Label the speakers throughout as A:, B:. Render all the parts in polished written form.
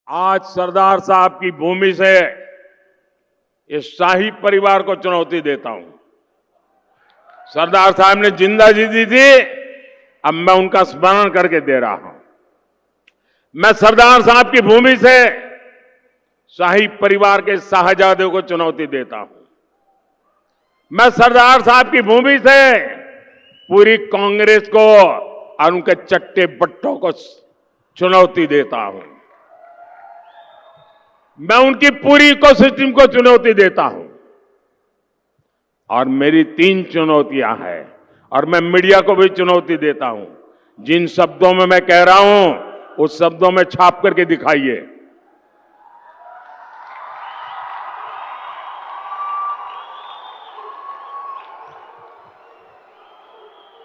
A: आज सरदार साहब की भूमि से इस शाही परिवार को चुनौती देता हूं। सरदार साहब ने जिंदगी दी थी, अब मैं उनका स्मरण करके दे रहा हूं। मैं सरदार साहब की भूमि से शाही परिवार के शाहजादों को चुनौती देता हूं। मैं सरदार साहब की भूमि से पूरी कांग्रेस को और उनके चट्टे बट्टों को चुनौती देता हूं। मैं उनकी पूरी इकोसिस्टम को चुनौती देता हूं। और मेरी 3 चुनौतियां हैं और मैं मीडिया को भी चुनौती देता हूं। जिन शब्दों में मैं कह रहा हूं उस शब्दों में छाप करके दिखाइए।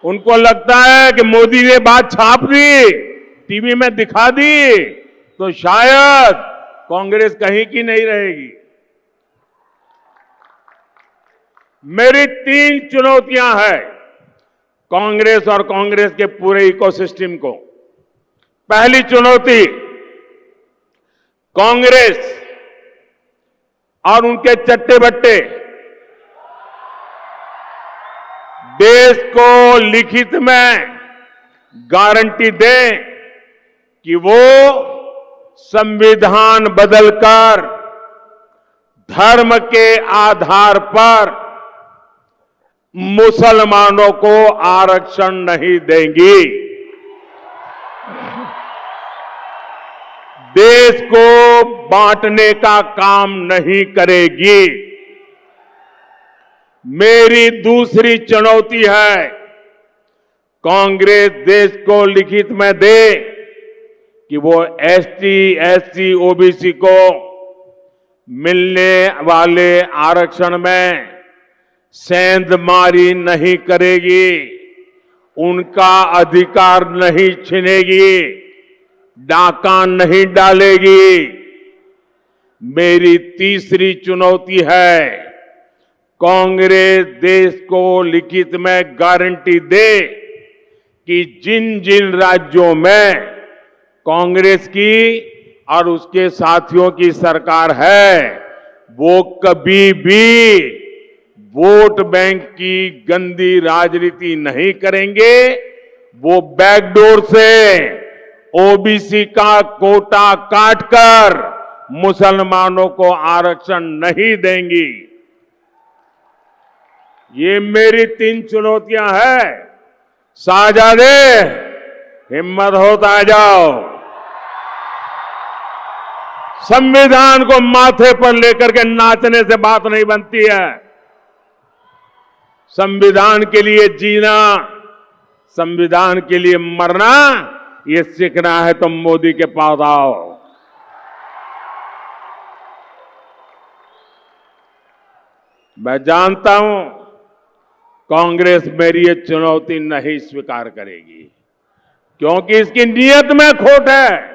A: उनको लगता है कि मोदी ने बात छाप दी, टीवी में दिखा दी, तो शायद कांग्रेस कहीं की नहीं रहेगी। मेरी 3 चुनौतियां हैं कांग्रेस और कांग्रेस के पूरे इकोसिस्टम को। पहली चुनौती, कांग्रेस और उनके चट्टे बट्टे देश को लिखित में गारंटी दें कि वो संविधान बदलकर धर्म के आधार पर मुसलमानों को आरक्षण नहीं देंगी। देश को बांटने का काम नहीं करेगी। मेरी दूसरी चुनौती है, कांग्रेस देश को लिखित में दे कि वो एसटी, एससी, ओबीसी को मिलने वाले आरक्षण में सेंधमारी नहीं करेगी, उनका अधिकार नहीं छीनेगी, डाका नहीं डालेगी। मेरी तीसरी चुनौती है, कांग्रेस देश को लिखित में गारंटी दे कि जिन जिन राज्यों में कांग्रेस की और उसके साथियों की सरकार है, वो कभी भी वोट बैंक की गंदी राजनीति नहीं करेंगे। वो बैकडोर से ओबीसी का कोटा काटकर मुसलमानों को आरक्षण नहीं देंगी। ये मेरी 3 चुनौतियां हैं। शाहजादे, हिम्मत हो तो आ जाओ। संविधान को माथे पर लेकर के नाचने से बात नहीं बनती है। संविधान के लिए जीना, संविधान के लिए मरना, ये सीखना है तो मोदी के पास आओ। मैं जानता हूं कांग्रेस मेरी ये चुनौती नहीं स्वीकार करेगी, क्योंकि इसकी नीयत में खोट है।